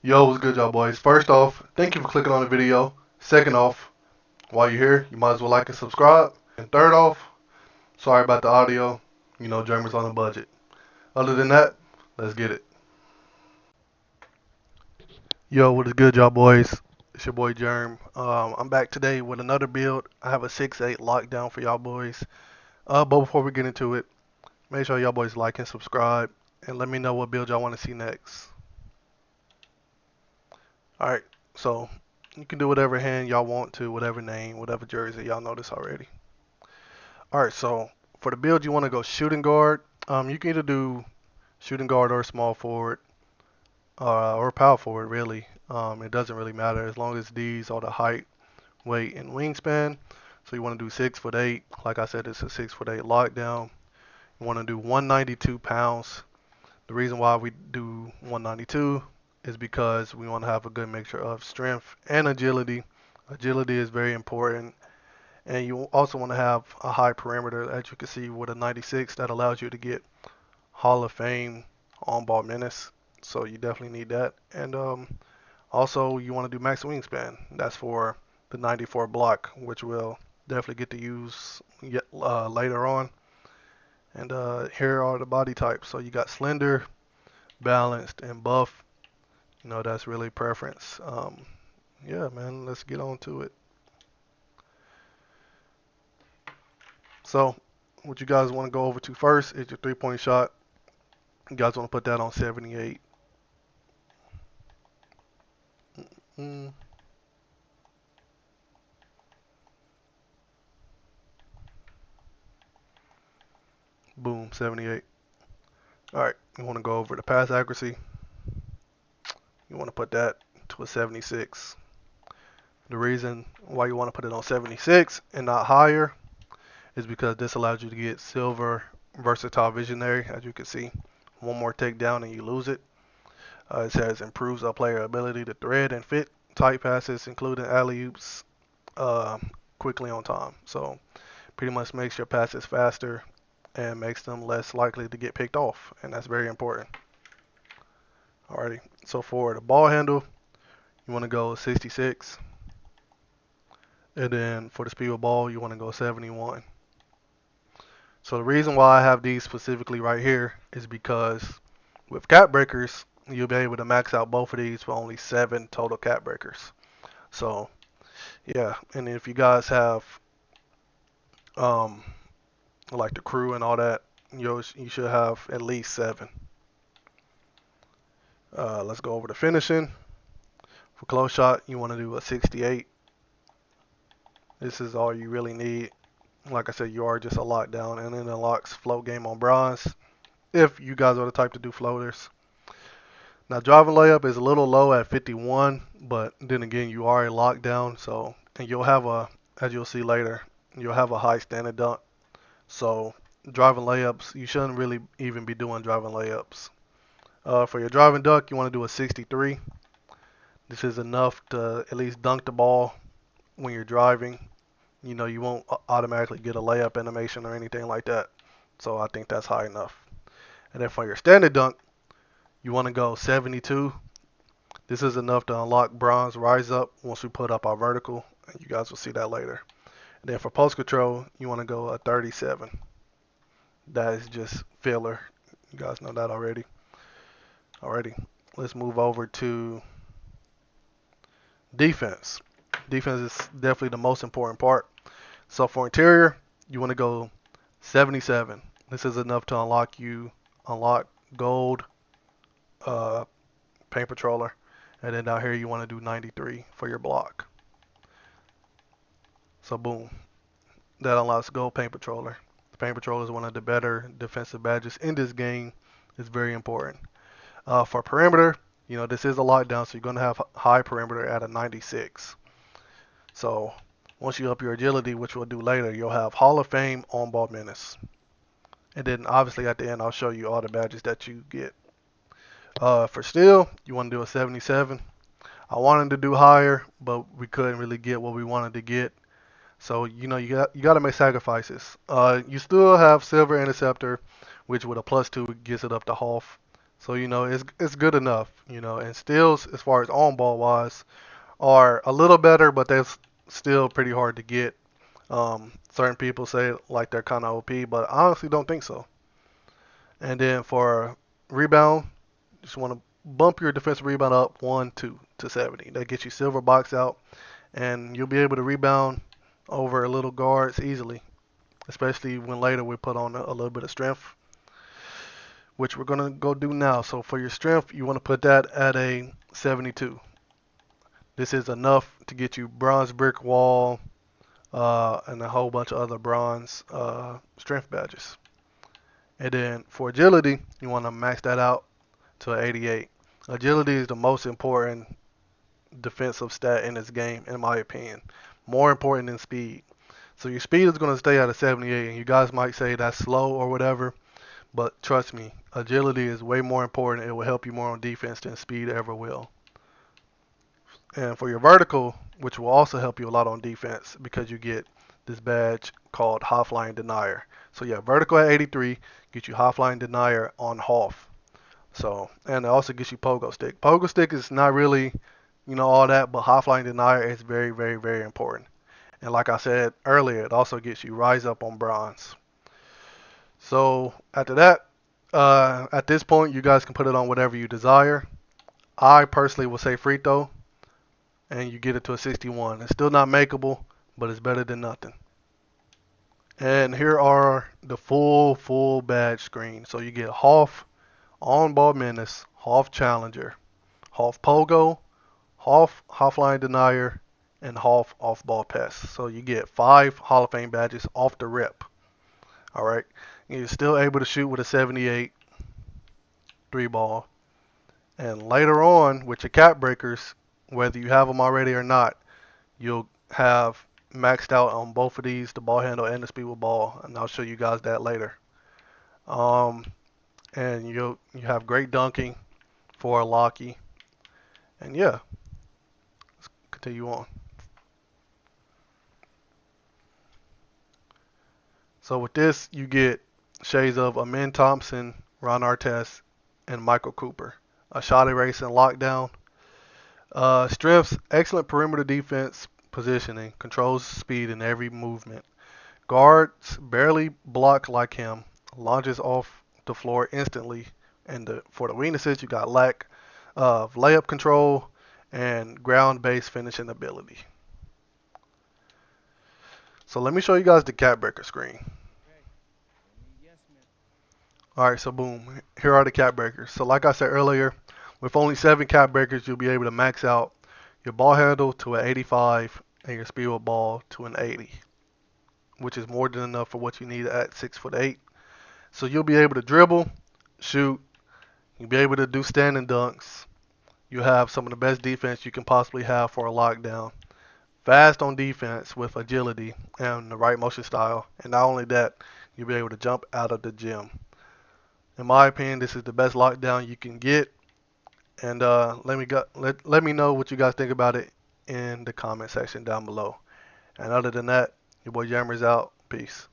Yo, what's good, y'all boys? First off, thank you for clicking on the video. Second off, while you're here, you might as well like and subscribe. And third off, sorry about the audio. You know, German's on a budget. Other than that, let's get it. Yo, what is good, y'all boys? It's your boy Germ. I'm back today with another build. I have a 6-8 lockdown for y'all boys. But before we get into it, make sure y'all boys like and subscribe, and let me know what build y'all want to see next. All right, so you can do whatever hand y'all want to, whatever name, whatever jersey. Y'all know this already. All right, so for the build, you want to go shooting guard. You can either do shooting guard or small forward, or power forward. Really, it doesn't really matter as long as these are the height, weight, and wingspan. So you want to do 6'8". Like I said, it's a 6'8" lockdown. You want to do 192 pounds. The reason why we do 192 is because we want to have a good mixture of strength and agility. Agility is very important. And you also want to have a high perimeter, as you can see with a 96, that allows you to get Hall of Fame on-ball menace. So you definitely need that. And also you want to do max wingspan. That's for the 94 block, which we'll definitely get to use later on. And here are the body types. So you got slender, balanced, and buff. You know, that's really preference. Yeah, man, let's get on to it. So, what you guys want to go over to first is your three-point shot. You guys want to put that on 78. Mm. Boom, 78. Alright, you want to go over the pass accuracy. You want to put that to a 76. The reason why you want to put it on 76 and not higher is because this allows you to get silver versatile visionary. As you can see, one more takedown and you lose it. It says improves our player ability to thread and fit tight passes, including alley-oops, quickly on time. So pretty much makes your passes faster and makes them less likely to get picked off, and that's very important. Alrighty, so for the ball handle, you want to go 66, and then for the speed of ball, you want to go 71. So the reason why I have these specifically right here is because with cap breakers, you'll be able to max out both of these for only 7 total cap breakers. So yeah, and if you guys have like the crew and all that, you should have at least 7. Let's go over the finishing. For close shot, you want to do a 68. This is all you really need. Like I said, you are just a lockdown, and then it unlocks float game on bronze if you guys are the type to do floaters. Now, driving layup is a little low at 51, but then again, you are a lockdown, so, and you'll have a, as you'll see later, you'll have a high standard dunk. So, driving layups, you shouldn't really even be doing driving layups. For your driving dunk, you want to do a 63. This is enough to at least dunk the ball when you're driving. You know, you won't automatically get a layup animation or anything like that. So I think that's high enough. And then for your standard dunk, you want to go 72. This is enough to unlock bronze rise up once we put up our vertical. And you guys will see that later. And then for post control, you want to go a 37. That is just filler. You guys know that already. Alrighty, let's move over to defense. Defense is definitely the most important part. So for interior, you want to go 77. This is enough to unlock gold paint patroller. And then down here you want to do 93 for your block. So boom, that unlocks gold paint patroller. The paint patroller is one of the better defensive badges in this game. It's very important. For perimeter, you know, this is a lockdown, so you're going to have high perimeter at a 96. So once you up your agility, which we'll do later, you'll have Hall of Fame on-ball menace. And then obviously at the end, I'll show you all the badges that you get. For steal, you want to do a 77. I wanted to do higher, but we couldn't really get what we wanted to get. So, you know, you got to make sacrifices. You still have silver interceptor, which with a +2 gets it up to half. So it's good enough. And steals as far as on ball wise are a little better, but that's still pretty hard to get. Certain people say like they're kind of OP, but I honestly don't think so. And then for rebound, just want to bump your defensive rebound up 1, 2 to 70. That gets you silver box out, and you'll be able to rebound over a little guards easily, especially when later we put on a little bit of strength, which we're going to go do now. So for your strength, you want to put that at a 72. This is enough to get you bronze brick wall and a whole bunch of other bronze strength badges. And then for agility, you want to max that out to an 88. Agility is the most important defensive stat in this game, in my opinion. More important than speed. So your speed is going to stay at a 78, and you guys might say that's slow or whatever, but trust me, agility is way more important. It will help you more on defense than speed ever will. And for your vertical, which will also help you a lot on defense because you get this badge called Half-Line Denier. So yeah, vertical at 83 gets you Half-Line Denier on Hoff. So, and it also gets you Pogo Stick. Pogo Stick is not really, all that, but Half-Line Denier is very, very, very important. And like I said earlier, it also gets you Rise Up on Bronze. So after that, at this point, you guys can put it on whatever you desire. I personally will say free throw, and you get it to a 61. It's still not makeable, but it's better than nothing. And here are the full badge screen. So you get Hoff, On Ball Menace, Hoff Challenger, Hoff Pogo, Hoff Half-Line Denier, and Hoff Off Ball Pest. So you get 5 Hall of Fame badges off the rip. Alright. You're still able to shoot with a 78 3 ball. And later on, with your cap breakers, whether you have them already or not, you'll have maxed out on both of these, the ball handle and the speed with ball, and I'll show you guys that later. And you have great dunking for a Locky, and yeah, let's continue on. So with this, you get shades of Amin Thompson, Ron Artest, and Michael Cooper. A shot erase and lockdown. Strengths, excellent perimeter defense, positioning, controls speed in every movement. Guards barely block like him, launches off the floor instantly. And for the weaknesses, you got lack of layup control and ground-based finishing ability. So let me show you guys the cap breaker screen. Alright, so boom, here are the cap breakers. So like I said earlier, with only 7 cap breakers, you'll be able to max out your ball handle to an 85 and your speed with ball to an 80, which is more than enough for what you need at 6'8". So you'll be able to dribble, shoot, you'll be able to do standing dunks. You have some of the best defense you can possibly have for a lockdown. Fast on defense with agility and the right motion style. And not only that, you'll be able to jump out of the gym. In my opinion, this is the best lockdown you can get. And let me know what you guys think about it in the comment section down below. And other than that, your boy Jammer's out. Peace.